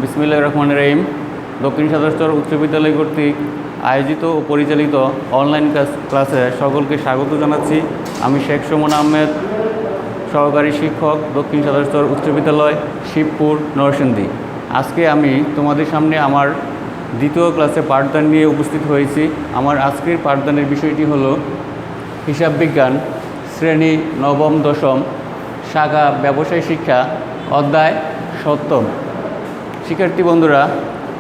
বিসমিল্লাহির রহমানির রহিম। দক্ষিণ সাতরচর উচ্চ বিদ্যালয় কর্তৃক আয়োজিত ও পরিচালিত অনলাইন ক্লাসে সকলকে স্বাগত জানাচ্ছি। আমি শেখ সুমন আহমেদ, সহকারী শিক্ষক, দক্ষিণ সাতরচর উচ্চ বিদ্যালয়, শিবপুর, নরসিংদী। আজকে আমি তোমাদের সামনে আমার দ্বিতীয় ক্লাসে পাঠদান নিয়ে উপস্থিত হয়েছি। আমার আজকের পাঠদানের বিষয়টি হলো হিসাব বিজ্ঞান, শ্রেণী নবম দশম, শাখা ব্যবসায় শিক্ষা, অধ্যায় সপ্তম। শিক্ষার্থী বন্ধুরা,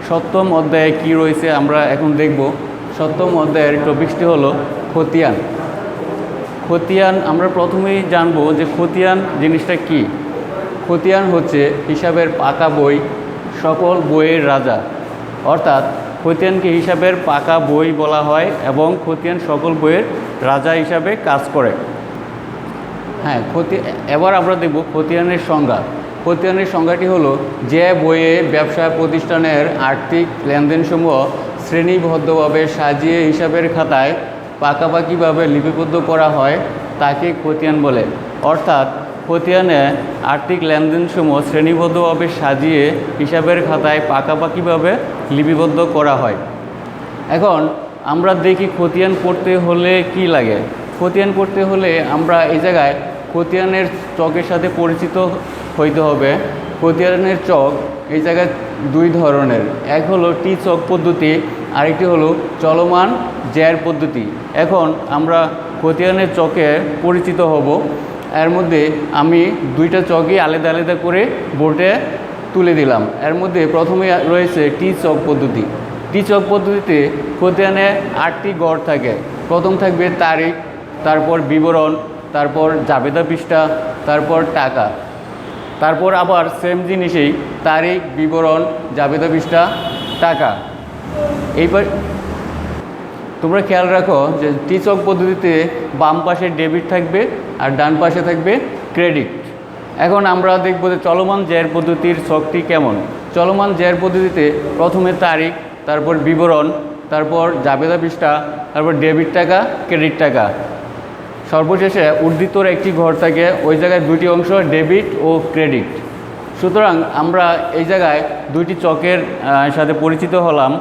সপ্তম অধ্যায়ে কি রয়েছে আমরা এখন দেখব। সপ্তম অধ্যায়ের টপিকসটি হলো খতিয়ান। খতিয়ান আমরা প্রথমেই জানব যে খতিয়ান জিনিসটা কি। খতিয়ান হচ্ছে হিসাবের পাকা বই, সকল বইয়ের রাজা। অর্থাৎ খতিয়ানকে হিসাবের পাকা বই বলা হয় এবং খতিয়ান সকল বইয়ের রাজা হিসাবে কাজ করে। হ্যাঁ, এবার আমরা দেখব খতিয়ানের সংজ্ঞা। খতিয়ানের সংজ্ঞাটি হলো যে বইয়ে ব্যবসা প্রতিষ্ঠানের আর্থিক লেনদেনসমূহ শ্রেণীবদ্ধভাবে সাজিয়ে হিসাবের খাতায় পাকাপাকিভাবে লিপিবদ্ধ করা হয় তাকে খতিয়ান বলে। অর্থাৎ খতিয়ানে আর্থিক লেনদেনসমূহ শ্রেণীবদ্ধভাবে সাজিয়ে হিসাবের খাতায় পাকাপাকিভাবে লিপিবদ্ধ করা হয়। এখন আমরা দেখি খতিয়ান করতে হলে কি লাগে। খতিয়ান করতে হলে আমরা এই জায়গায় খতিয়ানের চকের সাথে পরিচিত হইতে হবে। খতিয়ানের চক এই জায়গায় দুই ধরনের, এক হলো টি চক পদ্ধতি, আরেকটি হলো চলমান জ্যার পদ্ধতি। এখন আমরা খতিয়ানের চকে পরিচিত হব। এর মধ্যে আমি দুইটা চকই আলাদা আলাদা করে বোর্ডে তুলে দিলাম। এর মধ্যে প্রথমে রয়েছে টি চক পদ্ধতি। টি চক পদ্ধতিতে খতিয়ানে 8টি গড় থাকে। প্রথম থাকবে তারিখ, তারপর বিবরণ, তারপর জাবেদা পৃষ্ঠা, তারপর টাকা, তারপর আবার সেম জিনিসেই তারিখ, বিবরণ, জাবেদা পৃষ্ঠা, টাকা। এইবার তোমরা খেয়াল রাখো যে টি চক পদ্ধতিতে বাম পাশে ডেবিট থাকবে আর ডান পাশে থাকবে ক্রেডিট। এখন আমরা দেখব যে চলমান জ্যার পদ্ধতির চকটি কেমন। চলমান জ্যার পদ্ধতিতে প্রথমে তারিখ, তারপর বিবরণ, তারপর জাবেদা পৃষ্ঠা, তারপর ডেবিট টাকা, ক্রেডিট টাকা, সর্বশেষে উর্ধিতর একটি ঘর থাকে। ওই জায়গায় দুটি অংশ, ডেবিট ও ক্রেডিট। সুতরাং আমরা এই জায়গায় দুইটি চকের সাথে পরিচিত হলাম।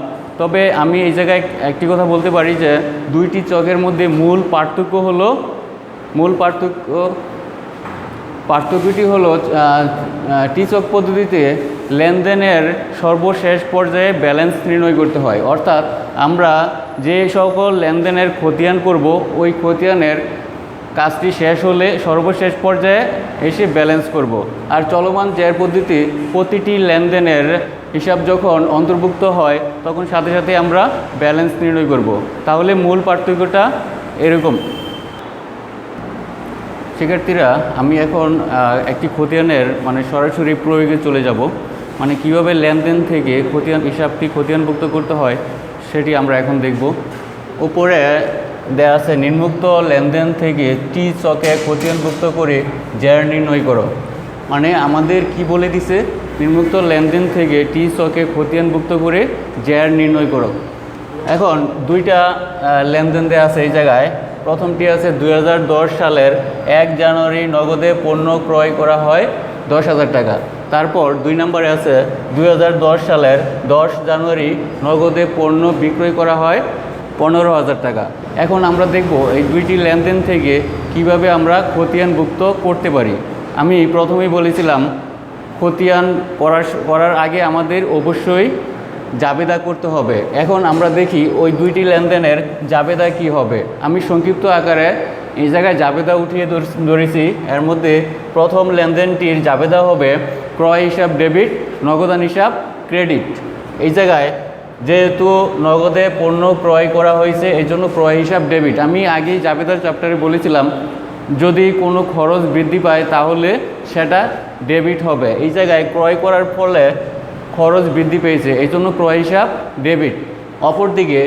তবে আমি এই জায়গায় একটি কথা বলতে পারি যে দুইটি চকের মধ্যে পার্থক্যটি হলো টি চক পদ্ধতিতে লেনদেনের সর্বশেষ পর্যায়ে ব্যালেন্স নির্ণয় করতে হয়। অর্থাৎ আমরা যে সকল লেনদেনের খতিয়ান করব, ওই খতিয়ানের কাজটি শেষ হলে সর্বশেষ পর্যায়ে এসে ব্যালেন্স করব। আর চলমান জ্যার পদ্ধতি প্রতিটি লেনদেনের হিসাব যখন অন্তর্ভুক্ত হয় তখন সাথে সাথে আমরা ব্যালেন্স নির্ণয় করব। তাহলে মূল পার্থক্যটা এরকম। শিক্ষার্থীরা, আমি এখন একটি খতিয়ানের সরাসরি প্রয়োগে চলে যাব। কিভাবে লেনদেন থেকে হিসাবটি খতিয়ানভুক্ত করতে হয় সেটি আমরা এখন দেখব। উপরে দেয়া আছে নিম্নোক্ত লেনদেন থেকে টি চকে খতিয়ানভুক্ত করে জ্যার নির্ণয় করো। আমাদের কি বলে দিছে, নিম্নোক্ত লেনদেন থেকে টি চকে খতিয়ানভুক্ত করে জ্যার নির্ণয় করো। এখন দুইটা লেনদেন দেওয়া আছে এই জায়গায়। প্রথমটি আছে 2010 সালের 1 জানুয়ারি নগদে পণ্য ক্রয় করা হয় 10,000 টাকা। তারপর 2 নম্বরে আছে 2010 সালের 10 জানুয়ারি নগদে পণ্য বিক্রয় করা হয় 15,000 টাকা। এখন আমরা দেখব এই দুইটি লেনদেন থেকে কিভাবে আমরা খতিয়ানভুক্ত করতে পারি। আমি প্রথমেই বলেছিলাম খতিয়ান করার আগে আমাদের অবশ্যই জাবেদা করতে হবে। এখন আমরা দেখি ওই দুইটি লেনদেনের জাবেদা কি হবে। আমি সংক্ষিপ্ত আকারে এই জায়গায় জাবেদা উঠিয়ে ধরেছি। এর মধ্যে প্রথম লেনদেনটির জাবেদা হবে ক্রয় হিসাব ডেবিট, নগদান হিসাব ক্রেডিট। এই জায়গায় যেহেতু নগদে পণ্য ক্রয় করা হয়েছে এই জন্য ক্রয় হিসাব ডেবিট। আমি আগেই জাবেদার চ্যাপ্টারে বলেছিলাম যদি কোনো খরচ বৃদ্ধি পায় তাহলে সেটা ডেবিট হবে। এই জায়গায় ক্রয় করার ফলে খরচ বৃদ্ধি পেয়েছে, এই জন্য ক্রয় হিসাব ডেবিট। অপরদিকে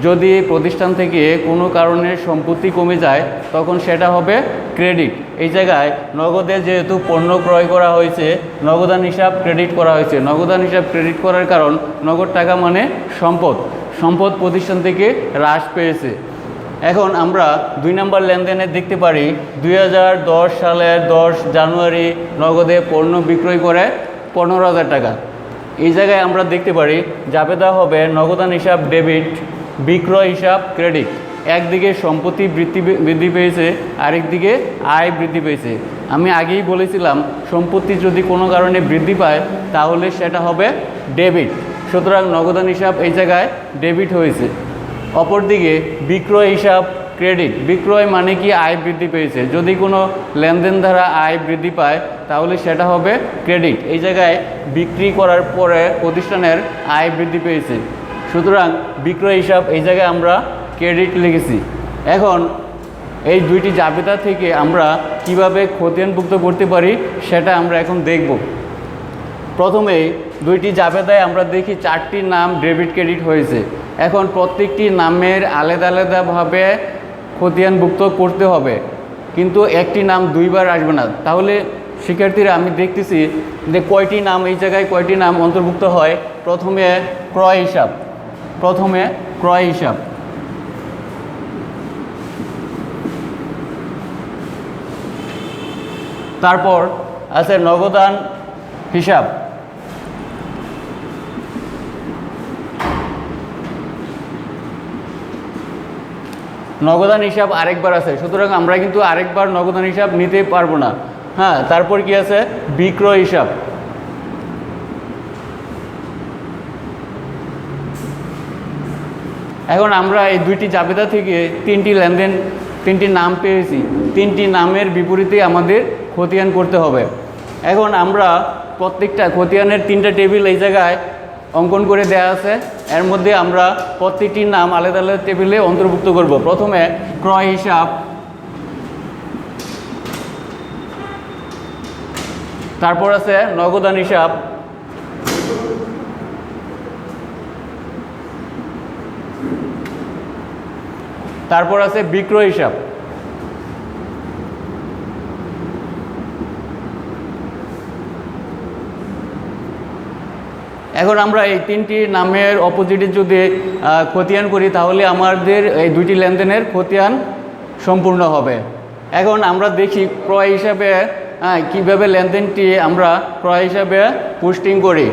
যদি প্রতিষ্ঠান থেকে কোনো কারণে সম্পত্তি কমে যায় তখন সেটা হবে ক্রেডিট। এই জায়গায় নগদে যেহেতু পণ্য ক্রয় করা হয়েছে, নগদান হিসাব ক্রেডিট করা হয়েছে। নগদান হিসাব ক্রেডিট করার কারণ নগদ টাকা মানে সম্পদ প্রতিষ্ঠান থেকে হ্রাস পেয়েছে। এখন আমরা 2 নম্বর লেনদেনে দেখতে পারি 2010 সালের 10 জানুয়ারি নগদে পণ্য বিক্রয় করে 15,000 টাকা। এই জায়গায় আমরা দেখতে পারি জাবেদা হবে নগদান হিসাব ডেবিট, বিক্রয় হিসাব ক্রেডিট। একদিকে সম্পত্তি বৃদ্ধি পেয়েছে, আরেকদিকে আয় বৃদ্ধি পেয়েছে। আমি আগেই বলেছিলাম সম্পত্তি যদি কোনো কারণে বৃদ্ধি পায় তাহলে সেটা হবে ডেবিট, সুতরাং নগদান হিসাব এই জায়গায় ডেবিট হয়েছে। অপরদিকে বিক্রয় হিসাব ক্রেডিট। বিক্রয় মানে কি আয় বৃদ্ধি পেয়েছে, যদি কোনো লেনদেন দ্বারা আয় বৃদ্ধি পায় তাহলে সেটা হবে ক্রেডিট। এই জায়গায় বিক্রি করার পরে প্রতিষ্ঠানের আয় বৃদ্ধি পেয়েছে, সুতরাং বিক্রয় হিসাব এই জায়গায় আমরা ক্রেডিট লিখেছি। এখন এই দুইটি জাবেদা থেকে আমরা কিভাবে খতিয়ানভুক্ত করতে পারি সেটা আমরা এখন দেখব। প্রথমে দুইটি জাবেদায় আমরা দেখি 4টি নাম ডেবিট ক্রেডিট হয়েছে। এখন প্রত্যেকটি নামের আলাদা আলাদাভাবে খতিয়ানভুক্ত করতে হবে, কিন্তু একটি নাম দুইবার আসবে না। তাহলে শিক্ষার্থীরা আমি দেখতেছি যে কয়টি নাম এই জায়গায় কয়টি নাম অন্তর্ভুক্ত হয়। প্রথমে ক্রয় হিসাব, তারপর আছে নগদান হিসাব, নগদান হিসাব আরেকবার আছে, সুতরাং আমরা কিন্তু আরেকবার নগদান হিসাব নিতে পারবো না। হ্যাঁ, তারপর কি আছে বিক্রয় হিসাব। এখন আমরা এই দুইটি জাবেদা থেকে তিনটি নাম পেয়েছি। তিনটি নামের বিপরীতে আমাদের খতিয়ান করতে হবে। এখন আমরা প্রত্যেকটা খতিয়ানের 3টা টেবিল এই জায়গায় অঙ্কন করে দেয়া আছে, এর মধ্যে আমরা প্রত্যেকটির নাম আলাদা আলাদা টেবিলে অন্তর্ভুক্ত করব। প্রথমে ক্রয় হিসাব, তারপর আছে নগদান হিসাব, তারপর আছে বিক্রয় হিসাব। এখন আমরা এই 3টি নামের অপোজিটে যদি খতিয়ান করি তাহলে আমাদের এই দুইটি লেনদেনের খতিয়ান সম্পূর্ণ হবে। এখন আমরা দেখি ক্রয় হিসাবে কীভাবে লেনদেনটি আমরা ক্রয় হিসাবে পোস্টিং করি।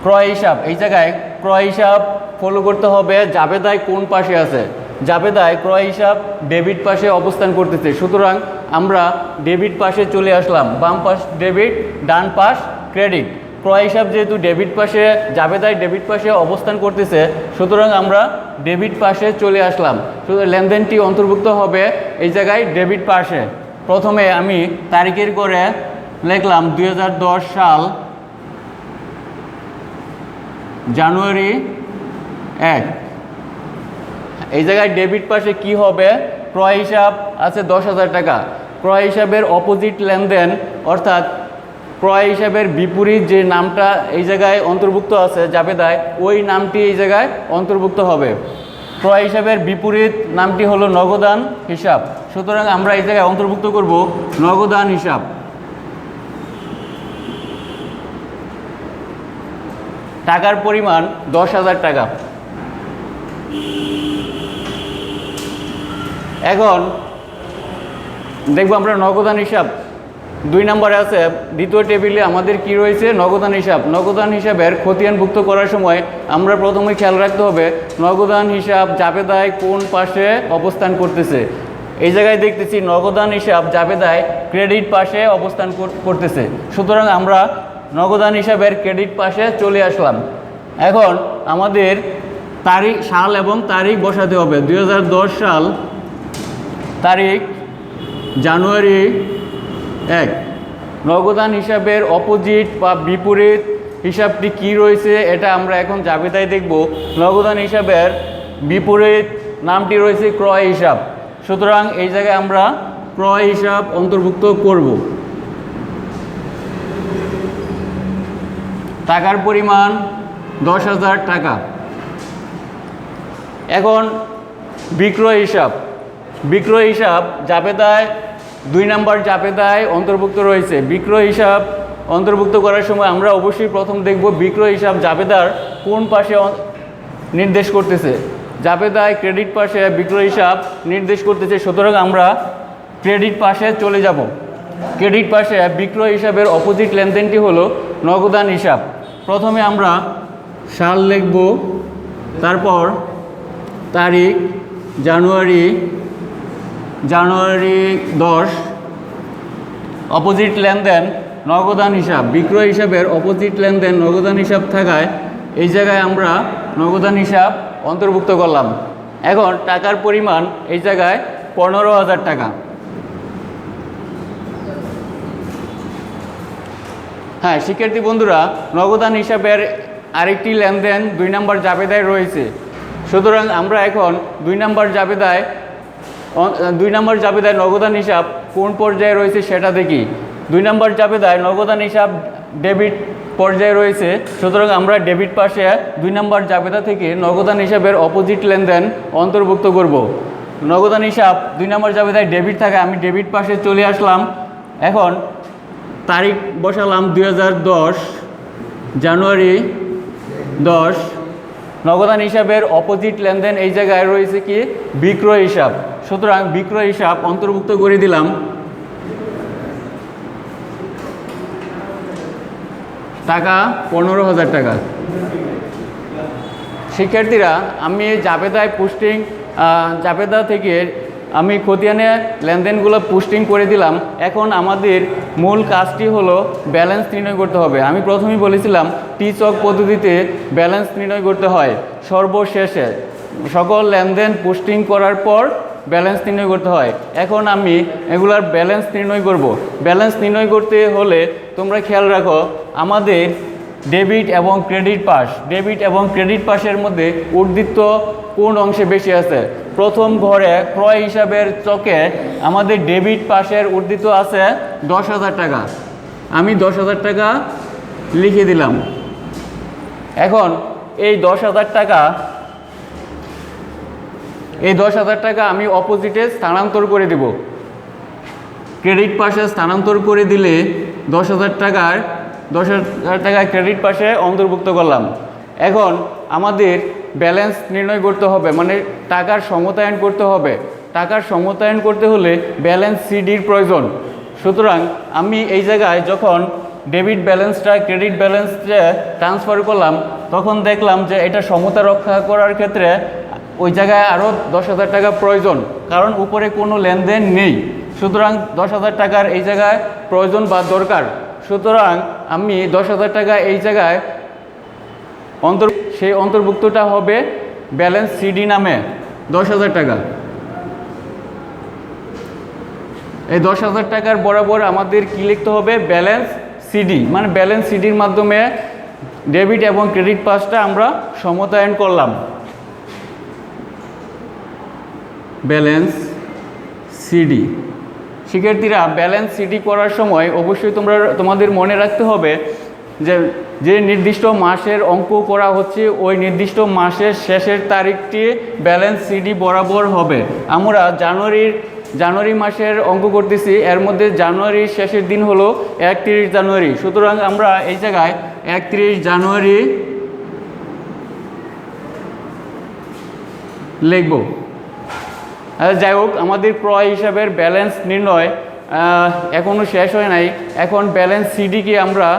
ক্রয় হিসাব এই জায়গায় ক্রয় হিসাব ফলো করতে হবে জাবেদায় কোন পাশে আছে। জাবেদায় ক্রয় হিসাব ডেবিট পাশে অবস্থান করতেছে, সুতরাং আমরা ডেবিট পাশে চলে আসলাম। বাম পাশ ডেবিট, ডান পাশ ক্রেডিট। ক্রয় হিসাব যেহেতু ডেবিট পাশে, জাবেদায় ডেবিট পাশে অবস্থান করতেছে, সুতরাং আমরা ডেবিট পাশে চলে আসলাম। সুতরাং লেনদেনটি অন্তর্ভুক্ত হবে এই জায়গায় ডেবিট পাশে। প্রথমে আমি তারিখের করে লিখলাম 2010 সাল জানুয়ারি 1। এই জায়গায় ডেবিট পাশে কি হবে, ক্রয় হিসাব আছে 10,000 টাকা। ক্রয় হিসাবের অপোজিট লেনদেন অর্থাৎ ক্রয় হিসাবের বিপরীত যে নামটা এই জায়গায় অন্তর্ভুক্ত আছে জাবেদায়, ওই নামটি এই জায়গায় অন্তর্ভুক্ত হবে। ক্রয় হিসাবের বিপরীত নামটি হলো নগদান হিসাব, সুতরাং আমরা এই জায়গায় অন্তর্ভুক্ত করব নগদান হিসাব। টাকার পরিমাণ 10,000 টাকা। এখন দেখব আমরা নগদান হিসাব 2 নম্বরে আছে। দ্বিতীয় টেবিলে আমাদের কি রয়েছে, নগদান হিসাব। নগদান হিসাবের খতিয়ানভুক্ত করার সময় আমরা প্রথমে খেয়াল রাখতে হবে নগদান হিসাব জাবেদায় কোন পাশে অবস্থান করতেছে। এই জায়গায় দেখতেছি নগদান হিসাব জাবেদায় ক্রেডিট পাশে অবস্থান করতেছে, সুতরাং আমরা নগদান হিসাবের ক্রেডিট পাশে চলে আসলাম। এখন আমাদের তারিখ, সাল এবং তারিখ বসাতে হবে। 2010 সাল, তারিখ জানুয়ারি 1। নগদান হিসাবের অপোজিট বা বিপরীত হিসাবটি কি রয়েছে এটা আমরা এখন জাবেদায় দেখব। নগদান হিসাবের বিপরীত নামটি রয়েছে ক্রয় হিসাব, সুতরাং এই জায়গায় আমরা ক্রয় হিসাব অন্তর্ভুক্ত করব। টাকার পরিমাণ 10,000 টাকা। এখন বিক্রয় হিসাব। বিক্রয় হিসাব জাবেদায় 2 নম্বর জাবেদায় অন্তর্ভুক্ত রয়েছে। বিক্রয় হিসাব অন্তর্ভুক্ত করার সময় আমরা অবশ্যই প্রথম দেখব বিক্রয় হিসাব জাবেদার কোন পাশে নির্দেশ করতেছে। জাবেদায় ক্রেডিট পাশে বিক্রয় হিসাব নির্দেশ করতেছে, সুতরাং আমরা ক্রেডিট পাশে চলে যাব। ক্রেডিট পাশে বিক্রয় হিসাবের অপোজিট লেনদেনটি হলো নগদান হিসাব। প্রথমে আমরা সাল লিখব, তারপর তারিখ জানুয়ারি 10, অপোজিট লেনদেন নগদান হিসাব, বিক্রয় হিসাবের অপোজিট লেনদেন নগদান হিসাব থাকায় এই জায়গায় আমরা নগদান হিসাব অন্তর্ভুক্ত করলাম। এখন টাকার পরিমাণ এই জায়গায় 15,000 টাকা। হ্যাঁ শিক্ষার্থী বন্ধুরা, নগদান হিসাবের আরেকটি লেনদেন 2 নম্বর জাবেদায় রয়েছে। সুতরাং আমরা এখন 2 নম্বর জাবেদায় নগদান হিসাব কোন পর্যায়ে রয়েছে সেটা দেখি। 2 নম্বর জাবেদায় নগদান হিসাব ডেবিট পর্যায়ে রয়েছে। সুতরাং আমরা ডেবিট পাশে 2 নম্বর জাবেদা থেকে নগদান হিসাবের অপোজিট লেনদেন অন্তর্ভুক্ত করব। নগদান হিসাব 2 নম্বর জাবেদায় ডেবিট থাকে, আমি ডেবিট পাশে চলে আসলাম। এখন তারিখ বসালাম 2010 জানুয়ারি 10। নগদান হিসাবের অপোজিট লেনদেন এই জায়গায় রয়েছে কি বিক্রয় হিসাব। সুতরাং বিক্রয় হিসাব অন্তর্ভুক্ত করে দিলাম। টাকা 15,000 টাকা। শিক্ষার্থীরা, আমি জাবেদায় জাবেদা থেকে আমি খতিয়ানে লেনদেনগুলো পোস্টিং করে দিলাম। এখন আমাদের মূল কাজটি হলো ব্যালেন্স নির্ণয় করতে হবে। আমি প্রথমেই বলেছিলাম টি-চক পদ্ধতিতে ব্যালেন্স নির্ণয় করতে হয়। সর্বশেষে সকল লেনদেন পোস্টিং করার পর ব্যালেন্স নির্ণয় করতে হয়। এখন আমি এগুলার ব্যালেন্স নির্ণয় করব। ব্যালেন্স নির্ণয় করতে হলে তোমরা খেয়াল রাখো, আমাদের ডেবিট এবং ক্রেডিট পাশের মধ্যে উর্দিত্ব কোন অংশে বেশি আছে? প্রথম ঘরে ক্রয় হিসাবের চকে আমাদের ডেবিট পাশের উর্দিত্ব আছে 10,000 টাকা। আমি 10,000 টাকা লিখে দিলাম। এখন এই 10,000 টাকা আমি অপোজিটে স্থানান্তর করে দেব। ক্রেডিট পাশে স্থানান্তর করে দিলে 10,000 টাকা ক্রেডিট পাশে অন্তর্ভুক্ত করলাম। এখন আমাদের ব্যালেন্স নির্ণয় করতে হবে, মানে টাকার সমতায়ন করতে হবে। টাকার সমতায়ন করতে হলে ব্যালেন্স সিডির প্রয়োজন। সুতরাং আমি এই জায়গায় যখন ডেবিট ব্যালেন্সটা ক্রেডিট ব্যালেন্সে ট্রান্সফার করলাম, তখন দেখলাম যে এটা সমতা রক্ষা করার ক্ষেত্রে ওই জায়গায় আরও 10,000 টাকা প্রয়োজন, কারণ উপরে কোনো লেনদেন নেই। সুতরাং 10,000 টাকার এই জায়গায় প্রয়োজন বা দরকার। সুতরাং আমি 10,000 টাকা এই জায়গায় সেই অন্তর্ভুক্তটা হবে ব্যালেন্স সিডি নামে 10,000 টাকা। এই 10,000 টাকার বরাবর আমাদের কি লিখতে হবে? ব্যালেন্স সিডি, মানে ব্যালেন্স সিডির মাধ্যমে ডেবিট এবং ক্রেডিট পাশটা আমরা সমতায়ন করলাম। Balance CD. শিক্ষার্থীরা, ব্যালেন্স সিডি করার সময় অবশ্যই তোমাদের মনে রাখতে হবে যে নির্দিষ্ট মাসের অঙ্ক করা হচ্ছে, ওই নির্দিষ্ট মাসের শেষের তারিখটি ব্যালেন্স সিডি বরাবর হবে। আমরা জানুয়ারি মাসের অঙ্ক করতেছি, এর মধ্যে জানুয়ারির শেষের দিন হলো 31 জানুয়ারি। সুতরাং আমরা এই জায়গায় 31 জানুয়ারি লিখব। যাই হোক, আমাদের ক্রয় হিসাবের ব্যালেন্স নির্ণয় এখনও শেষ হয় নাই। এখন ব্যালেন্স সিডিকে আমরা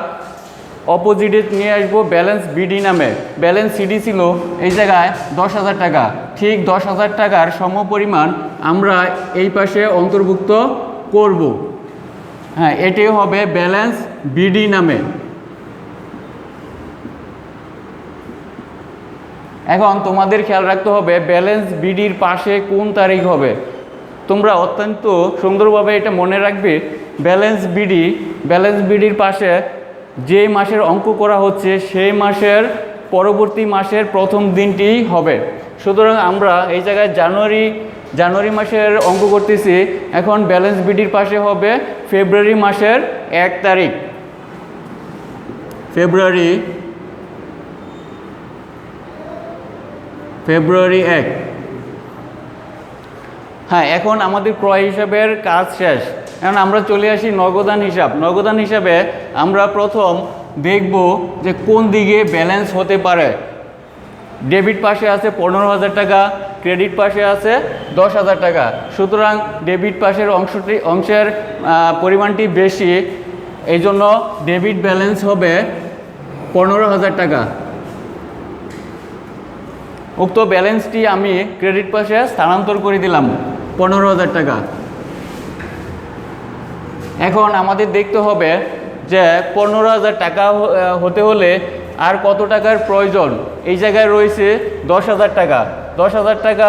অপোজিটে নিয়ে আসবো ব্যালেন্স বিডি নামে। ব্যালেন্স সিডি ছিল এই জায়গায় 10,000 টাকা। ঠিক 10,000 টাকার সমপরিমাণ আমরা এই পাশে অন্তর্ভুক্ত করব। হ্যাঁ, এটি হবে ব্যালেন্স বিডি নামে। এখন তোমাদের খেয়াল রাখতে হবে ব্যালেন্স বিডির পাশে কোন তারিখ হবে। তোমরা অত্যন্ত সুন্দরভাবে এটা মনে রাখবে, ব্যালেন্স বিডির পাশে যে মাসের অঙ্ক করা হচ্ছে সেই মাসের পরবর্তী মাসের প্রথম দিনটিই হবে। সুতরাং আমরা এই জায়গায় জানুয়ারি মাসের অঙ্ক করতেছি, এখন ব্যালেন্স বিডির পাশে হবে ফেব্রুয়ারি মাসের 1 তারিখ। ফেব্রুয়ারি 1। হ্যাঁ, এখন আমাদের ক্রয় হিসাবের কাজ শেষ। এখন আমরা চলে আসি নগদান হিসাব। নগদান হিসাবে আমরা প্রথম দেখব যে কোন দিকে ব্যালেন্স হতে পারে। ডেবিট পাশে আছে 15,000 টাকা, ক্রেডিট পাশে আছে 10,000 টাকা। সুতরাং ডেবিট পাশের অংশের পরিমাণটি বেশি, এই জন্য ডেবিট ব্যালেন্স হবে 15,000 টাকা। উক্ত ব্যালেন্সটি আমি ক্রেডিট পাশে স্থানান্তর করে দিলাম 15,000 টাকা। এখন আমাদের দেখতে হবে যে 15,000 টাকা হতে হলে আর কত টাকার প্রয়োজন। এই জায়গায় রয়েছে 10,000 টাকা, 10,000 টাকা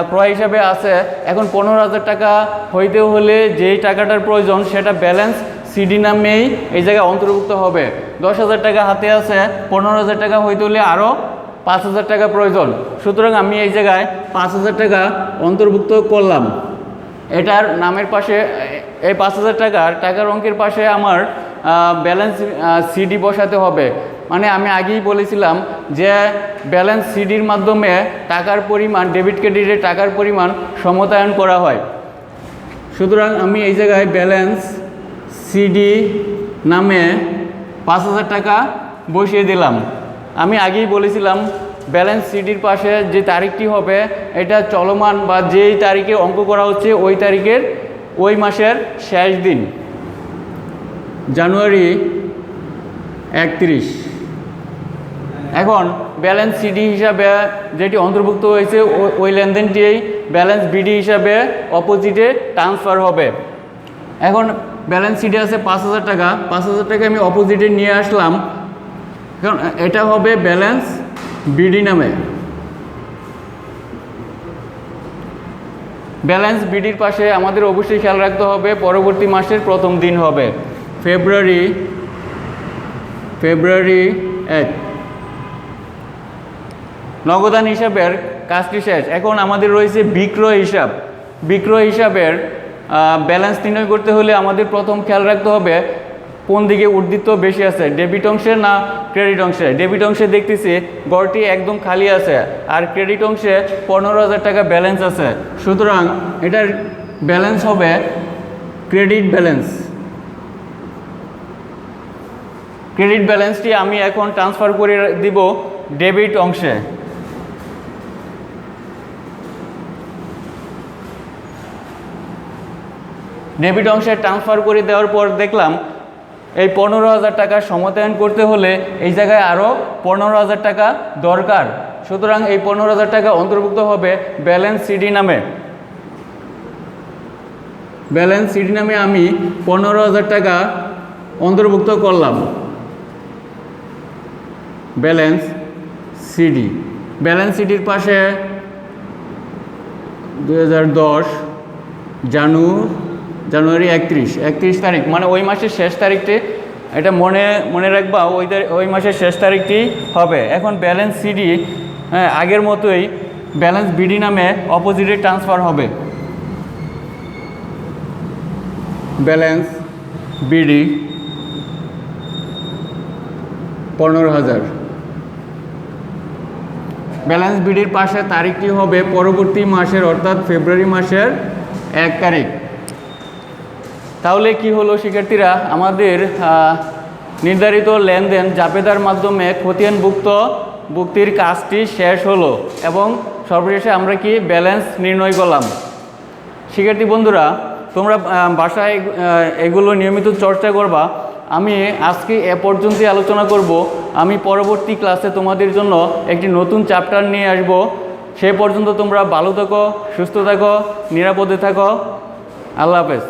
ক্রয় হিসাবে আছে। এখন 15,000 টাকা হইতে হলে যেই টাকাটার প্রয়োজন সেটা ব্যালেন্স সিডি নামেই এই জায়গায় অন্তর্ভুক্ত হবে। 10,000 টাকা হাতে আছে, 15,000 টাকা হইতে হলে আরও 5,000 টাকা প্রয়োজন। সুতরাং আমি এই জায়গায় 5,000 টাকা অন্তর্ভুক্ত করলাম। এটার নামের পাশে এই 5,000 টাকার অঙ্কের পাশে আমার ব্যালেন্স সিডি বসাতে হবে। মানে আমি আগেই বলেছিলাম যে ব্যালেন্স সিডির মাধ্যমে টাকার পরিমাণ, ডেবিট ক্রেডিটের টাকার পরিমাণ সমতায়ন করা হয়। সুতরাং আমি এই জায়গায় ব্যালেন্স সিডি নামে 5,000 টাকা বসিয়ে দিলাম। আমি আগেই বলেছিলাম ব্যালেন্স সিডির পাশে যে তারিখটি হবে এটা চলমান বা যেই তারিখে অঙ্ক করা হচ্ছে ওই তারিখের ওই মাসের শেষ দিন, জানুয়ারি 31। এখন ব্যালেন্স সিডি হিসাবে যেটি অন্তর্ভুক্ত হয়েছে ওই লেনদেনটি ব্যালেন্স বিডি হিসাবে অপোজিটে ট্রান্সফার হবে। এখন ব্যালেন্স সিডি আছে 5,000 টাকা, 5,000 টাকা আমি অপোজিটে নিয়ে আসলাম। কারণ এটা হবে ব্যালেন্স বিডি নামে। ব্যালেন্স বিডির পাশে আমাদের অবশ্যই খেয়াল রাখতে হবে পরবর্তী মাসের প্রথম দিন হবে ফেব্রুয়ারি 1। নগদান হিসাবের কাজটি শেষ। এখন আমাদের রয়েছে বিক্রয় হিসাব। বিক্রয় হিসাবের ব্যালেন্স নির্ণয় করতে হলে আমাদের প্রথম খেয়াল রাখতে হবে কোন দিকে ঊর্ধ্বিত বেশি আছে, ডেবিট অংশে না ক্রেডিট অংশে। ডেবিট অংশে দেখতেছি গড়টি একদম খালি আছে, আর ক্রেডিট অংশে 15,000 টাকা ব্যালেন্স আছে। সুতরাং এটার ব্যালেন্স হবে ক্রেডিট ব্যালেন্স। ক্রেডিট ব্যালেন্সটি আমি এখন ট্রান্সফার করে দিব ডেবিট অংশে। ডেবিট অংশে ট্রান্সফার করে দেওয়ার পর দেখলাম এই 15,000 টাকা সমতায়ন করতে হলে এই জায়গায় আরও 15,000 টাকা দরকার। সুতরাং এই 15,000 টাকা অন্তর্ভুক্ত হবে ব্যালেন্স সিডি নামে। ব্যালেন্স সিডি নামে আমি 15,000 টাকা অন্তর্ভুক্ত করলাম। ব্যালেন্স সিডি, ব্যালেন্স সিডির পাশে 2010 জানুয়ারি 31 তারিখ, মানে ওই মাসের শেষ তারিখটি, এটা মনে রাখবা ওই মাসের শেষ তারিখটি হবে। এখন ব্যালেন্স সিডি আগের মতোই ব্যালেন্স বিডি নামে অপোজিটে ট্রান্সফার হবে। Balance BD 15,000। ব্যালেন্স বিডির পাশে তারিখটি হবে পরবর্তী মাসের অর্থাৎ ফেব্রুয়ারি মাসের 1 তারিখ। তাহলে কি হলো শিক্ষার্থীরা, আমাদের নির্ধারিত লেনদেন জাবেদার মাধ্যমে খতিয়ানভুক্তির কাজটি শেষ হলো এবং সর্বশেষে আমরা কি ব্যালেন্স নির্ণয় করলাম। শিক্ষার্থী বন্ধুরা, তোমরা বাসায় এগুলো নিয়মিত চর্চা করবা। আমি আজকে এ পর্যন্তই আলোচনা করব। আমি পরবর্তী ক্লাসে তোমাদের জন্য একটি নতুন চ্যাপ্টার নিয়ে আসব। সে পর্যন্ত তোমরা ভালো থাকো, সুস্থ থাকো, নিরাপদে থাকো। আল্লাহ হাফেজ।